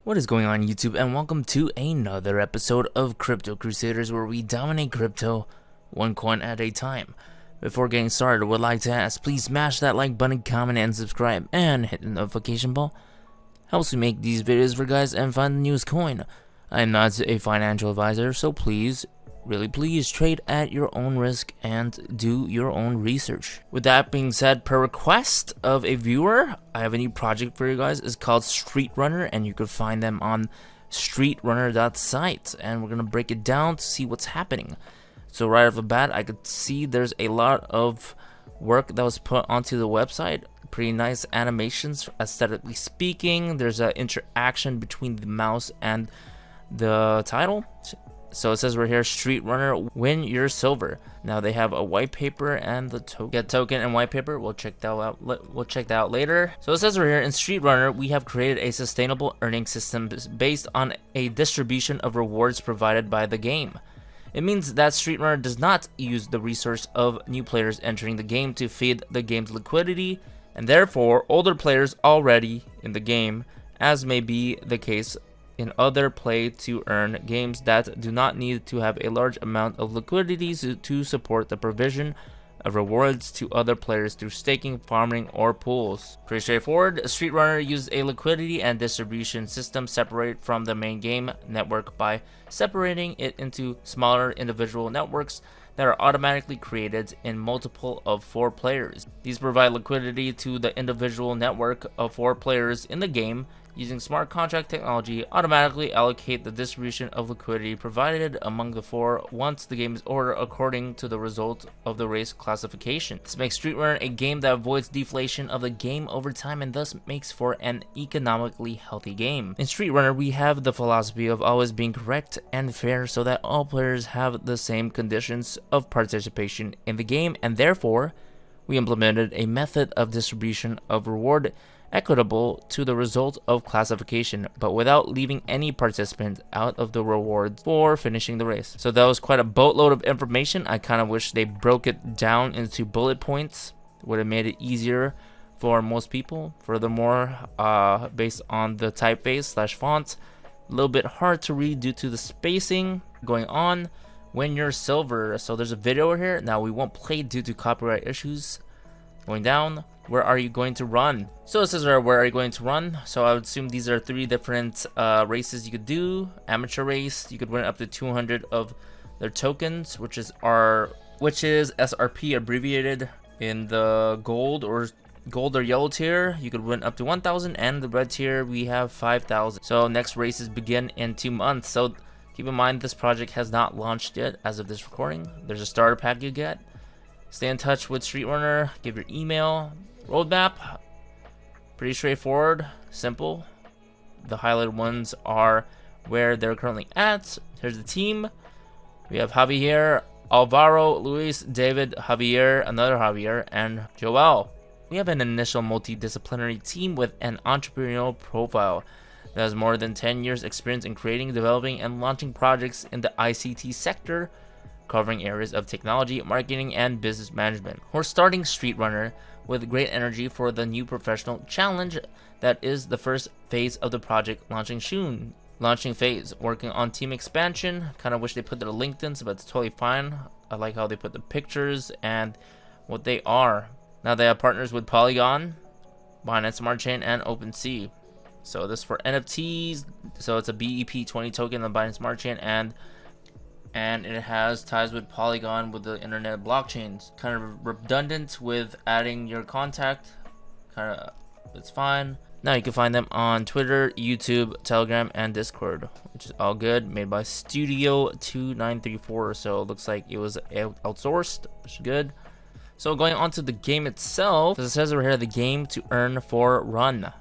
What is going on YouTube, and welcome to another episode of Crypto Crusaders, where we dominate crypto one coin at a time. Before getting started, I would like to ask, please smash that like button, comment, and subscribe, and hit the notification bell. Helps me make these videos for guys and find the newest coin. I am not a financial advisor, so please, really please, trade at your own risk and do your own research. With that being said, per request of a viewer, I have a new project for you guys. It's called Street Runner, and you can find them on streetrunner.site, and we're gonna break it down to see what's happening. So right off the bat, I could see there's a lot of work that was put onto the website. Pretty nice animations, aesthetically speaking. There's an interaction between the mouse and the title. So it says right here, Street Runner, win your silver. Now they have a white paper and the token and white paper. We'll check that out. We'll check that out later. So it says right here, in Street Runner, we have created a sustainable earning system based on a distribution of rewards provided by the game. It means that Street Runner does not use the resource of new players entering the game to feed the game's liquidity, and therefore older players already in the game, as may be the case in other play-to-earn games that do not need to have a large amount of liquidity to support the provision of rewards to other players through staking, farming, or pools. Pretty straightforward. Street Runner uses a liquidity and distribution system separated from the main game network by separating it into smaller individual networks that are automatically created in multiple of 4 players. These provide liquidity to the individual network of 4 players in the game. Using smart contract technology, automatically allocate the distribution of liquidity provided among the 4 once the game is ordered according to the result of the race classification. This makes Street Runner a game that avoids deflation of the game over time and thus makes for an economically healthy game. In Street Runner, we have the philosophy of always being correct and fair so that all players have the same conditions of participation in the game, and therefore, we implemented a method of distribution of reward equitable to the result of classification, but without leaving any participant out of the rewards for finishing the race. So that was quite a boatload of information. I kind of wish they broke it down into bullet points. Would have made it easier for most people. Furthermore, based on the typeface / font, a little bit hard to read due to the spacing going on. When you're silver, so there's a video here. Now we won't play due to copyright issues. Going down, where are you going to run? So it says where are you going to run? So I would assume these are 3 different races you could do. Amateur race, you could win up to 200 of their tokens, which is SRP abbreviated. In the gold or yellow tier, you could win up to 1,000, and the red tier we have 5,000. So next races begin in 2 months. So keep in mind this project has not launched yet as of this recording. There's a starter pack you get. Stay in touch with Street Runner, give your email. Roadmap, pretty straightforward, simple. The highlighted ones are where they're currently at. Here's the team. We have Javier, Alvaro, Luis, David, Javier, another Javier, and Joel. We have an initial multidisciplinary team with an entrepreneurial profile that has more than 10 years experience in creating, developing, and launching projects in the ICT sector, covering areas of technology, marketing, and business management. We're starting Street Runner with great energy for the new professional challenge that is the first phase of the project launching soon. Launching phase, working on team expansion. Kind of wish they put their LinkedIn's, but it's totally fine. I like how they put the pictures and what they are. Now they have partners with Polygon, Binance Smart Chain, and OpenSea. So this for NFTs. So it's a BEP20 token on Binance Smart Chain, and it has ties with Polygon with the internet blockchains. Kind of redundant with adding your contact. It's fine. Now you can find them on Twitter, YouTube, Telegram, and Discord, which is all good. Made by Studio 2934, so it looks like it was outsourced, which is good. So going on to the game itself, it says over here, the game to earn for run.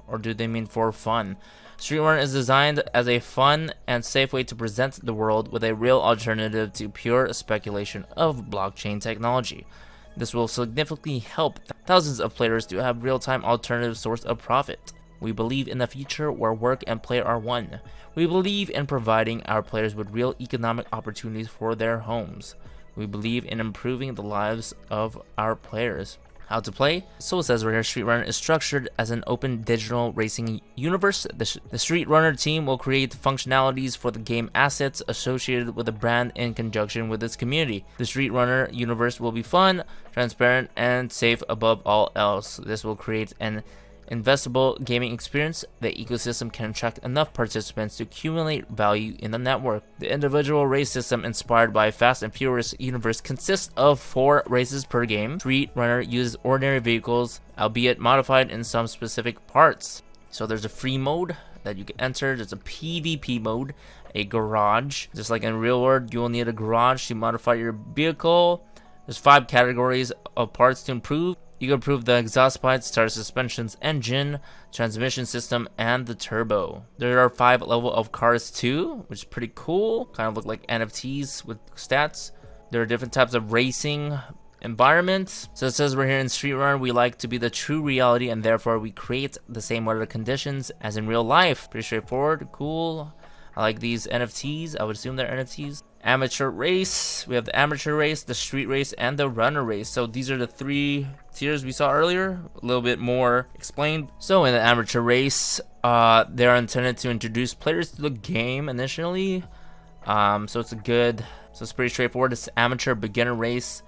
Or do they mean for fun? Street Runner is designed as a fun and safe way to present the world with a real alternative to pure speculation of blockchain technology. This will significantly help thousands of players to have real-time alternative source of profit. We believe in a future where work and play are one. We believe in providing our players with real economic opportunities for their homes. We believe in improving the lives of our players. How to play. So it says right here, Street Runner is structured as an open digital racing universe. The Street Runner team will create functionalities for the game assets associated with the brand in conjunction with its community. The Street Runner universe will be fun, transparent, and safe above all else. This will create an investable gaming experience. The ecosystem can attract enough participants to accumulate value in the network. The individual race system inspired by Fast and Furious universe consists of 4 races per game. Street Runner uses ordinary vehicles, albeit modified in some specific parts. So there's a free mode that you can enter. There's a PvP mode, a garage. Just like in real world, you will need a garage to modify your vehicle. There's 5 categories of parts to improve. You can improve the exhaust pipes, tire suspensions, engine, transmission system, and the turbo. There are 5 levels of cars too, which is pretty cool. Kind of look like NFTs with stats. There are different types of racing environments. So it says we're here in Street Runner, we like to be the true reality, and therefore we create the same weather conditions as in real life. Pretty straightforward, cool. I like these NFTs. I would assume they're NFTs. Amateur race. We have the amateur race, the street race, and the runner race. So these are the 3 tiers we saw earlier. A little bit more explained. So in the amateur race, they are intended to introduce players to the game initially. So it's pretty straightforward. It's amateur beginner race.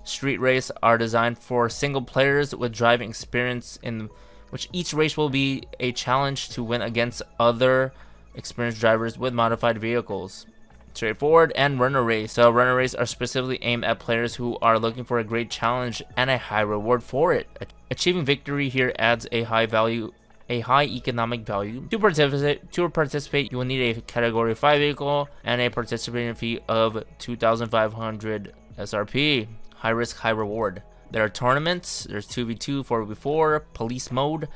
Street race are designed for single players with driving experience, in which each race will be a challenge to win against other experienced drivers with modified vehicles. Straightforward. And runner race. So runner race are specifically aimed at players who are looking for a great challenge and a high reward for it. Achieving victory here adds a high economic value. To participate, you will need a category 5 vehicle and a participation fee of 2,500 SRP. High risk, high reward. There are tournaments. There's 2v2, 4v4, police mode.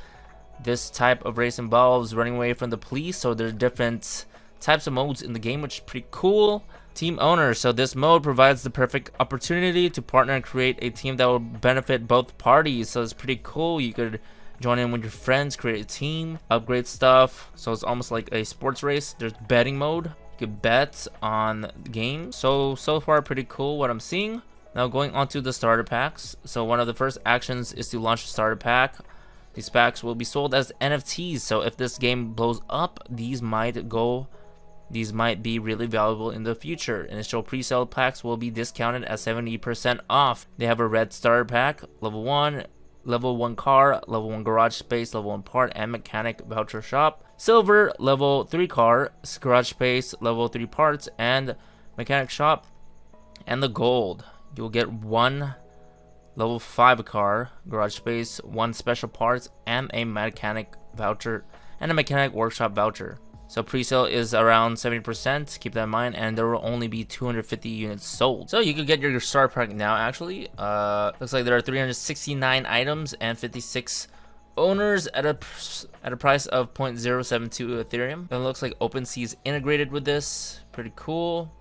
This type of race involves running away from the police, so there's different types of modes in the game, which is pretty cool. Team owner. So this mode provides the perfect opportunity to partner and create a team that will benefit both parties. So it's pretty cool. You could join in with your friends, create a team, upgrade stuff. So it's almost like a sports race. There's betting mode. You could bet on the game. So far pretty cool what I'm seeing. Now going on to the starter packs. So one of the first actions is to launch a starter pack. These packs will be sold as NFTs. So if this game blows up, these might be really valuable in the future. Initial pre-sale packs will be discounted at 70% off. They have a red starter pack, level 1 car, level 1 garage space, level 1 part and mechanic voucher shop. Silver, level 3 car, garage space, level 3 parts and mechanic shop. And the gold, you'll get 1 level 5 car, garage space, 1 special parts and a mechanic voucher and a mechanic workshop voucher. So pre-sale is around 70%, keep that in mind, and there will only be 250 units sold. So you can get your starter pack now, actually. Looks like there are 369 items and 56 owners at a price of 0.072 Ethereum. It looks like OpenSea is integrated with this. Pretty cool.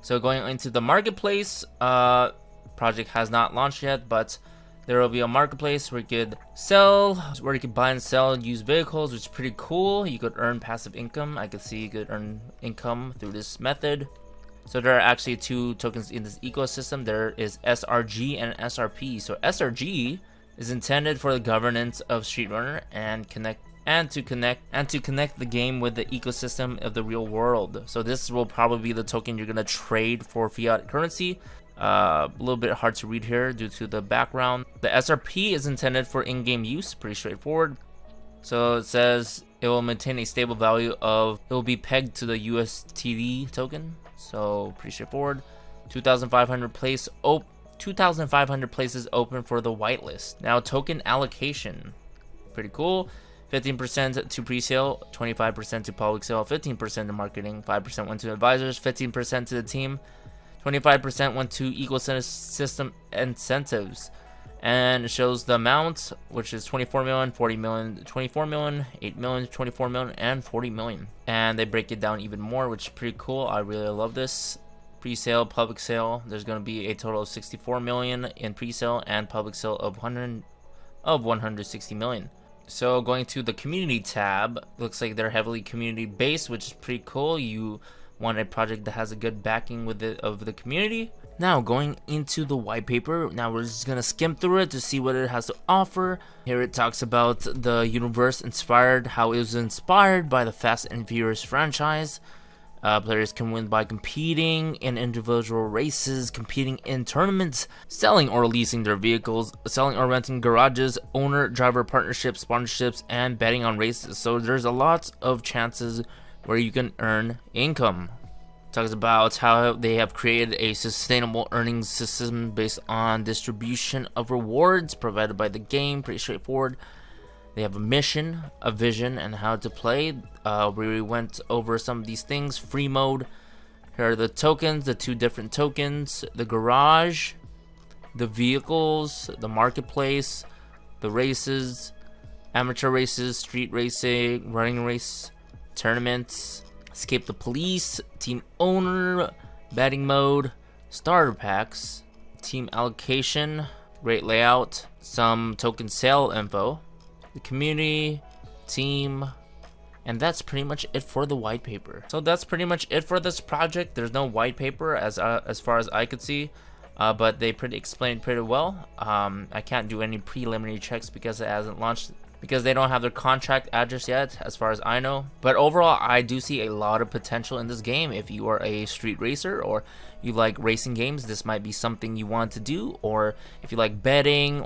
So going into the marketplace, project has not launched yet, but there will be a marketplace where you could sell, where you could buy and sell used vehicles, which is pretty cool. You could earn passive income. I could see you could earn income through this method. So there are actually 2 tokens in this ecosystem. There is SRG and SRP. So SRG is intended for the governance of Street Runner and to connect the game with the ecosystem of the real world. So this will probably be the token you're gonna trade for fiat currency. A little bit hard to read here due to the background. The SRP is intended for in-game use, pretty straightforward. So it says it will maintain a stable value of, it will be pegged to the USTD token. So pretty straightforward. 2,500 places open for the whitelist. Now token allocation, pretty cool. 15% to pre-sale, 25% to public sale, 15% to marketing, 5% went to advisors, 15% to the team, 25% went to ecosystem incentives, and it shows the amount, which is 24 million, 40 million, 24 million, 8 million, 24 million, and 40 million. And they break it down even more, which is pretty cool. I really love this. Pre-sale, public sale, there's going to be a total of 64 million in pre-sale and public sale of 160 million. So going to the community tab, looks like they're heavily community based, which is pretty cool. You want a project that has a good backing of the community. Now, going into the white paper, now we're just gonna skim through it to see what it has to offer. Here it talks about the universe inspired, how it was inspired by the Fast and Furious franchise. Players can win by competing in individual races, competing in tournaments, selling or leasing their vehicles, selling or renting garages, owner-driver partnerships, sponsorships, and betting on races. So there's a lot of chances where you can earn income. Talks about how they have created a sustainable earnings system based on distribution of rewards provided by the game. Pretty straightforward. They have a mission, a vision, and how to play. We went over some of these things. Free mode. Here are the tokens, the 2 different tokens. The garage, the vehicles, the marketplace, the races, amateur races, street racing, running race, tournaments, escape the police, team owner, betting mode, starter packs, team allocation, great layout, some token sale info, the community, team, and that's pretty much it for the white paper. So that's pretty much it for this project. There's no white paper as far as I could see, but they explained pretty well. I can't do any preliminary checks because it hasn't launched, because they don't have their contract address yet, as far as I know. But overall, I do see a lot of potential in this game. If you are a street racer or you like racing games, this might be something you want to do. Or if you like betting,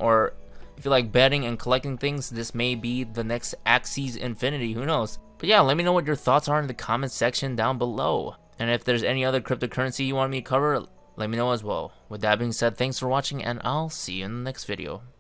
and collecting things, this may be the next AXIES Infinity, who knows. But yeah, let me know what your thoughts are in the comment section down below. And if there's any other cryptocurrency you want me to cover, let me know as well. With that being said, thanks for watching, and I'll see you in the next video.